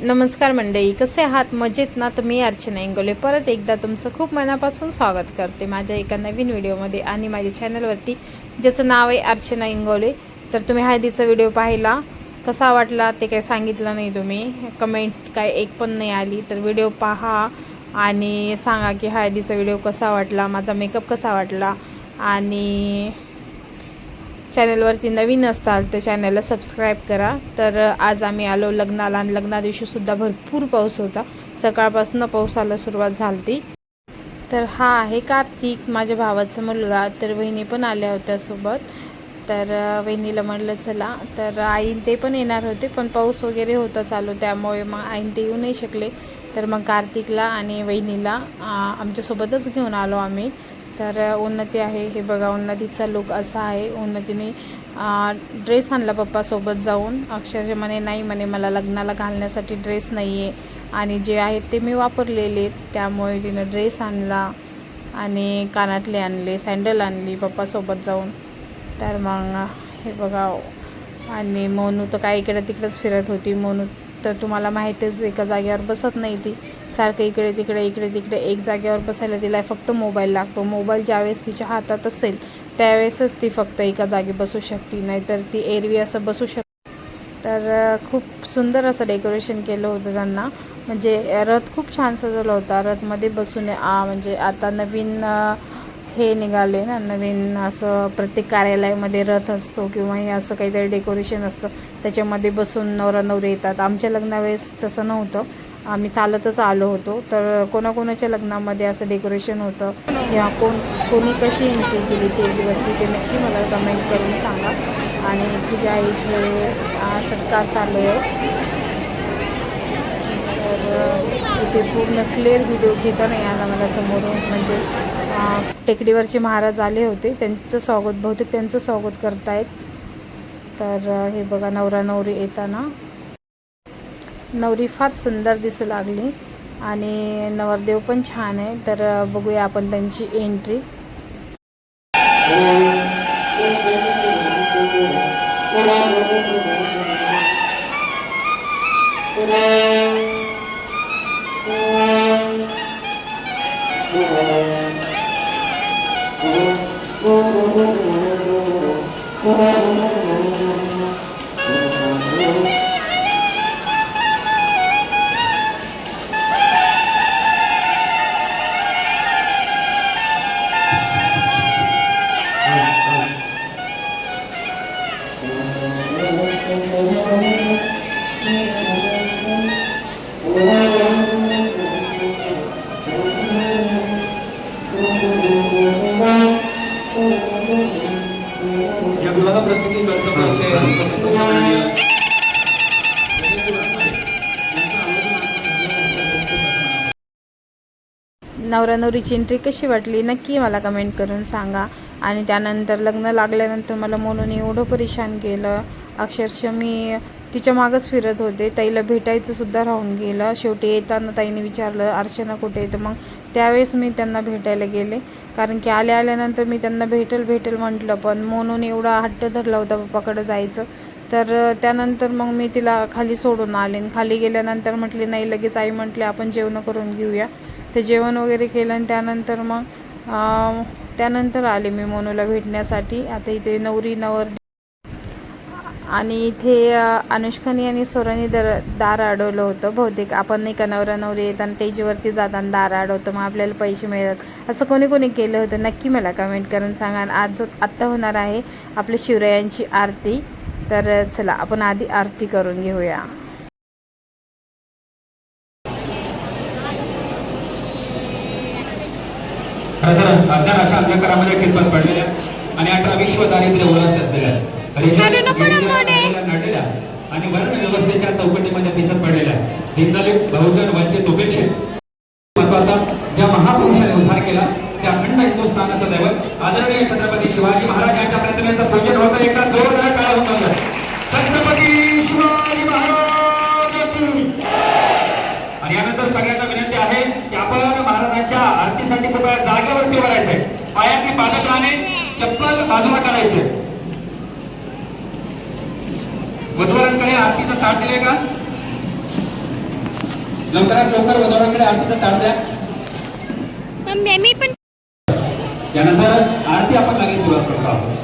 नमस्कार मंडळी, कसे आहात? मजेत ना? तर मी अर्चना इंगोले परत एकदा तुमचं खूप मनापासून स्वागत करते माझ्या एका नवीन व्हिडिओमध्ये आणि माझ्या चॅनलवरती, ज्याचं नाव आहे अर्चना इंगोले. तर तुम्ही हळदीचा व्हिडिओ पाहिला, कसा वाटला ते काही सांगितलं नाही, तुम्ही कमेंट काय एक पण नाही आली. तर व्हिडिओ पहा आणि सांगा की हळदीचा व्हिडिओ कसा वाटला, माझा मेकअप कसा वाटला. आणि चॅनलवरती नवीन असताल तर चॅनलला सबस्क्राईब करा. तर आज आम्ही आलो लग्नाला आणि लग्ना दिवशीसुद्धा भरपूर पाऊस होता. सकाळपासून पावसाला सुरुवात झाली. तर हा आहे कार्तिक, माझ्या भावाचा मुलगा. तर वहिनी पण आल्या होत्या सोबत. तर वहिनीला म्हणलं चला, तर आई ते पण येणार होते, पण पाऊस वगैरे होता चालू, त्यामुळे मग आईन ते येऊ नाही शकले. तर मग कार्तिकला आणि वहिनीला आमच्यासोबतच घेऊन आलो आम्ही. तर उन्नती आहे, हे बघा उन्नतीचा लुक असा आहे. उन्नतीने ड्रेस आणला पप्पासोबत जाऊन. अक्षरशः म्हणे नाही, म्हणे मला लग्नाला घालण्यासाठी ड्रेस नाही आहे आणि जे आहेत ते मी वापरलेले, त्यामुळे तिनं ड्रेस आणला आणि कानातले आणले, सँडल आणली पप्पासोबत जाऊन. तर मग हे बघा. आणि मोनू तर काय इकडे तिकडेच फिरत होती. मोनू तर तुम्हाला माहितीच, एका जागेवर बसत नाही ती, सारखं इकडे तिकडे. एक जागेवर बसायला तिला फक्त मोबाईल लागतो. मोबाईल ज्यावेळेस तिच्या हातात असेल त्यावेळेसच ती फक्त एका जागी बसू शकते, नाहीतर ती एरवी असं बसू शकते. तर खूप सुंदर असं डेकोरेशन केलं होतं त्यांना. म्हणजे रथ खूप छान सजवला होता. रथमध्ये बसून म्हणजे आता नवीन हे निघाले ना, नवीन असं प्रत्येक कार्यालयामध्ये रथ असतो किंवा हे असं काहीतरी डेकोरेशन असतं, त्याच्यामध्ये बसून नवरा नवरी येतात. आमच्या लग्नावेळेस तसं नव्हतं, आम्ही चालतच आलो होतो. तर कोणाकोणाच्या लग्नामध्ये असं डेकोरेशन होतं किंवा कोणी कशी एंट्री केली स्टेजवरती ते नक्की मला कमेंट करून सांगा. आणि तिच्या इथे सत्कार चालू आहे. तर इथे पूर्ण क्लिअर व्हिडिओ घेता नाही आला मला समोरून. म्हणजे टेकडीवरचे महाराज आले होते, त्यांचं स्वागत, बहुतेक त्यांचं स्वागत करतायत. तर हे बघा नवरा नवरी येताना. नवरी फार सुंदर दिसू लागली आणि नवरदेव पण छान आहे. तर बघूया आपण त्यांची एंट्री. या विवाह प्रसंगी नवरा नवरीची एंट्री कशी वाटली नक्की मला कमेंट करून सांगा. आणि त्यानंतर लग्न लागल्यानंतर मला म्हणून एवढं परेशान केलं, अक्षरशः मी तिच्या मागच फिरत होते. ताईला भेटायचं सुद्धा राहून गेलं. शेवटी येताना ताईने विचारलं अर्चना कुठे आहे, तर मग त्यावेळेस मी त्यांना भेटायला गेले. कारण की आल्यानंतर मी त्यांना भेटेल म्हटलं, पण म्हणून एवढा हट्ट धरला होता पप्पाकडे जायचं. तर त्यानंतर मग मी तिला खाली सोडून आले. खाली गेल्यानंतर म्हटले नाही, लगेच आई म्हटले आपण जेवण करून घेऊया. तर जेवण वगैरे केलं आणि त्यानंतर आले मी मोनूला भेटण्यासाठी. आता इथे नवरी नवर आणि इथे अनुष्कानी आणि सोरानी दार अडवलं होतं. बहुतेक आपण नाही का नवरा नवरी येताना स्टेजवरती जाताना दार अडवतं, मग आपल्याला पैसे मिळतात, असं कोणी केलं होतं नक्की मला कमेंट करून सांगा. आणि आत्ता होणार आहे आपल्या शिवरायांची आरती. तर चला आपण आधी आरती करून घेऊया. अर्धनाच्या अंधकारामध्ये कितपत पडलेल्या आणि 18 विश्व दारिद्र्य ओलास असलेल्या नडलेल्या आणि वर्ण व्यवस्थेच्या चौकटीमध्ये दिसत पडलेल्या दीनदलित बहुजन वंचित उपेक्षित महत्वाचा ज्या महापुरुषाने उद्धार केला त्या अखंड हिंदुस्थानाचा दैवत आदरणीय छत्रपती शिवाजी महाराज यांच्या प्रतिमेचं पूजन होतं. एकदा जोरदार टाळ्या होतात. छत्रपती शिवाजी महाराज आणि यानंतर सगळ्यांना विनंती आहे की आपण महाराजांच्या आरतीसाठी कृपया जागेवरती वरायचंय. पायातली पादत्राणे चप्पल बाजूला काढायचे. वधूवरांकडे आरतीचं ताट दिले का? लवकरात लवकर वधूवरांकडे आरतीचा ताट द्या. मी पण यानंतर आरती आपण लगेच सुरुवात करतो आहोत.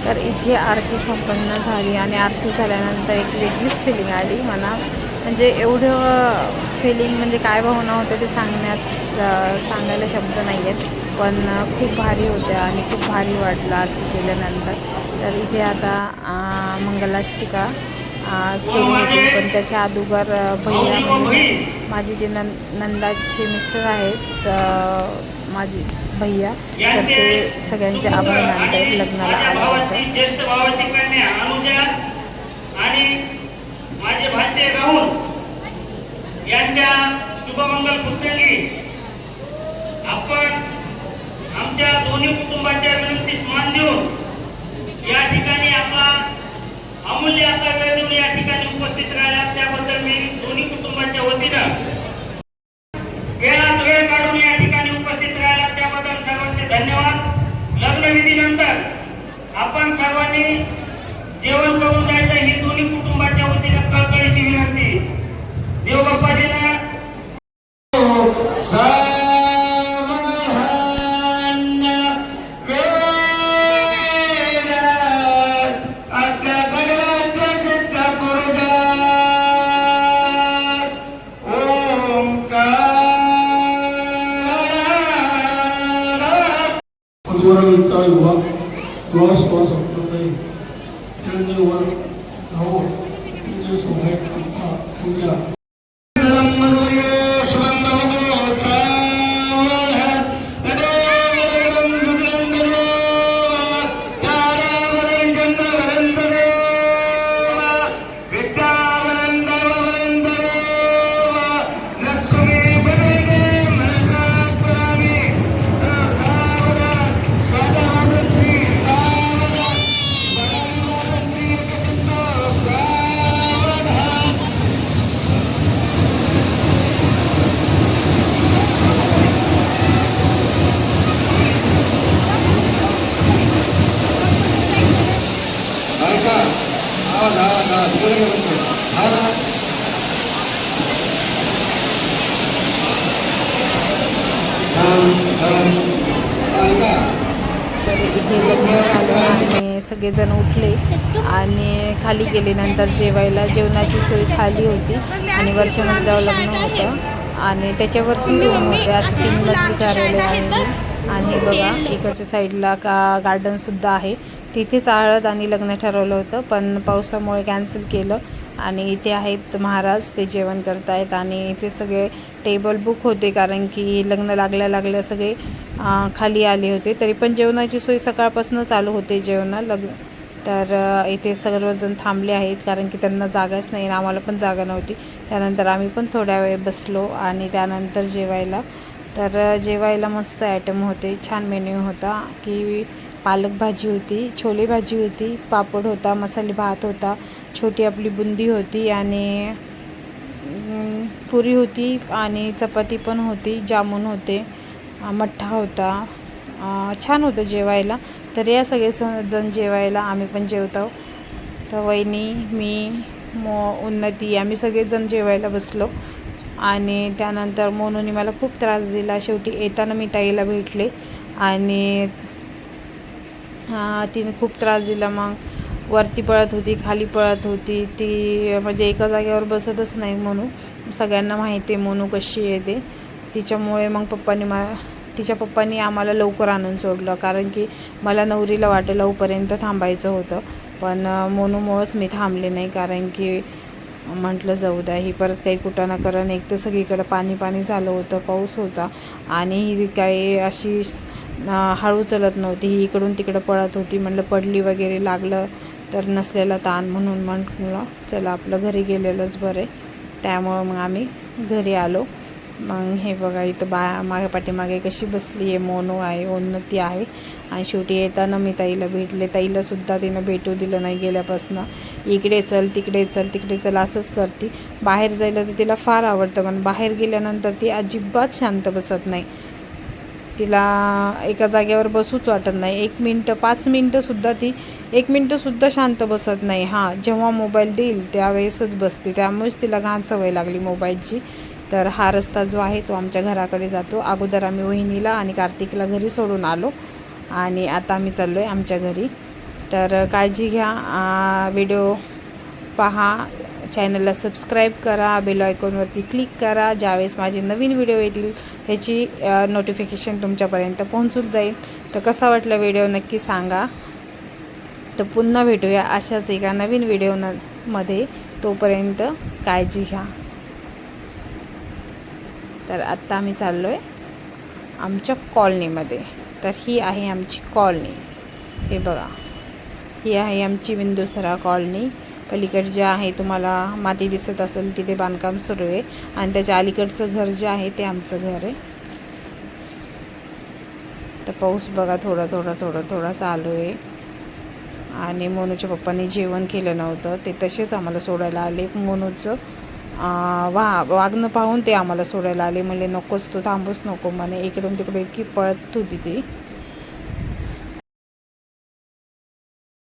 तर इथे आरती संपन्न झाली आणि आरती झाल्यानंतर एक वेगळीच फिलिंग आली मला. म्हणजे एवढं फिलिंग म्हणजे काय भावना होत्या ते सांगायला शब्द नाही आहेत, पण खूप भारी होत्या आणि खूप भारी वाटलं आरती केल्यानंतर. तर इथे आता मंगलाष्टिका सुरू होती, पण त्याच्या अगोदर भैया म्हणजे माझे जे नंदाचे मिस्टर आहेत, माझी भैया, तर ते सगळ्यांचे आभार मानतात लग्नाला आल्याबद्दल. ज्येष्ठ भावाची कन्या अनुजा आणि माझे भाचे राहुल यांच्या शुभमंगल प्रसंगी आपण आमच्या दोन्ही कुटुंबाच्या विनंतीस मान देऊन या ठिकाणी आपला अमूल्य असा वेळ देऊन या ठिकाणी उपस्थित राहिला, त्याबद्दल मी दोन्ही कुटुंबाच्या वतीनं वेळ काढून या ठिकाणी उपस्थित राहिला त्याबद्दल सर्वांचे धन्यवाद. लग्नविधीनंतर आपण सर्वांनी जेवण करून जायचं ही दोन्ही कुटुंबाच्या वतीनं कळकळीची विनंती. देवबाप्पाजींना श्वास संप्रदाय चिरंजीव भाऊ तुझे सौभाग्य करता पूजा तर इथे लग्न झालं आणि सगळेजण उठले आणि खाली गेल्यानंतर जेवणाची सोय खाली होती आणि वरच्या मजल्यावर लग्न होतं आणि त्याच्यावरती रूम होते. असं 3 मजली कार्यालय आहे आणि हे बघा इकडच्या साईडला गार्डनसुद्धा आहे. तिथेच हळद आणि लग्न ठरवलं होतं पण पावसामुळे कॅन्सल केलं आणि इथे आहेत महाराज, ते जेवण करतायत आणि इथे सगळे टेबल बुक होते कारण की लग्न लागल्या सगळे खाली आले होते. तरी पण जेवणाची सोय सकाळपासून चालू होते तर इथे सर्वजण थांबले आहेत कारण की त्यांना जागाच नाही, आम्हाला पण जागा नव्हती. त्यानंतर आम्ही पण थोड्या वेळ बसलो आणि त्यानंतर जेवायला मस्त ॲटम होते, छान मेन्यू होता की पालक भाजी होती, छोले भाजी होती, पापड होता, मसाले भात होता, छोटी आपली बुंदी होती आणि पुरी होती आणि चपाती पण होती, जामून होते, मठ्ठा होता. छान होतं जेवायला. तर या सगळे जण जेवायला, आम्ही पण जेवतो. तर वहिनी, मी, उन्नती आम्ही सगळेजण जेवायला बसलो आणि त्यानंतर मोनूने मला खूप त्रास दिला. शेवटी येताना मी ताईला भेटले आणि तिने खूप त्रास दिला. मग वरती पळत होती, खाली पळत होती, ती म्हणजे एका जागेवर बसतच नाही. मोनू, सगळ्यांना माहिती आहे मोनू कशी येते. तिच्यामुळे मग तिच्या पप्पांनी आम्हाला लवकर आणून सोडलं कारण की मला नवरीला वाटेल होईपर्यंत थांबायचं होतं. पण मोनूमुळंच मी थांबले नाही कारण की म्हटलं जाऊ द्या, ही परत काही कुटाणा करण. एक तर सगळीकडं पाणी झालं होतं, पाऊस होता आणि ही काही अशी हळू चलत नव्हती, ही इकडून तिकडं पळत होती. म्हटलं पडली वगैरे लागलं तर नसलेला ताण, म्हणून म्हटलं चला आपलं घरी गेलेलंच बरं आहे. त्यामुळं मग आम्ही घरी आलो. मग हे बघा इथं मागे पाठीमागे कशी बसली आहे, मोनू आहे, उन्नती आहे आणि शेवटी येताना मी ताईला भेटले. ताईलासुद्धा तिनं भेटू दिलं नाही गेल्यापासून. इकडे चल तिकडे चल असंच करते. बाहेर जायला तर तिला फार आवडतं पण बाहेर गेल्यानंतर ती अजिबात शांत बसत नाही. तिला एका जागेवर बसूच वाटत नाही. 1 मिनटं 5 मिनटंसुद्धा ती 1 मिनटंसुद्धा शांत बसत नाही. जेव्हा मोबाईल देईल त्यावेळेसच बसते. त्यामुळेच तिला घाण सवय लागली मोबाईलची. तर हा रस्ता जो आहे तो आमच्या घराकडे जातो. अगोदर आम्ही वहिनीला आणि कार्तिकला घरी सोडून आलो आणि आता आम्ही चाललो आहे आमच्या घरी. तर काळजी घ्या, व्हिडिओ पहा, चॅनलला सबस्क्राईब करा, बेल आयकॉनवरती क्लिक करा. ज्यावेळेस माझे नवीन व्हिडिओ येतील त्याची नोटिफिकेशन तुमच्यापर्यंत पोहोचून जाईल. तर कसा वाटला व्हिडिओ नक्की सांगा. तर पुन्हा भेटूया अशाच एका नवीन व्हिडिओमध्ये. तोपर्यंत काळजी घ्या. तर आत्ता आम्ही चाललो आहे आमच्या कॉलनीमध्ये. तर ही आहे आमची कॉलनी. हे बघा, ही आहे आमची बिंदुसरा कॉलनी. पलीकडे जे आहे तुम्हाला माती दिसत असेल तिथे बांधकाम सुरू आहे आणि त्याच्या अलीकडचं घर जे आहे ते आमचं घर आहे. तर पाऊस बघा थोडा चालू आहे आणि मोनूच्या पप्पांनी जेवण केलं नव्हतं, ते तसेच आम्हाला सोडायला आले. मोनूचं वागणं पाहून ते आम्हाला सोडायला आले. म्हणले नकोच, तू थांबूच नको म्हणे. इकडून तिकडे इतकी पळत होती ती.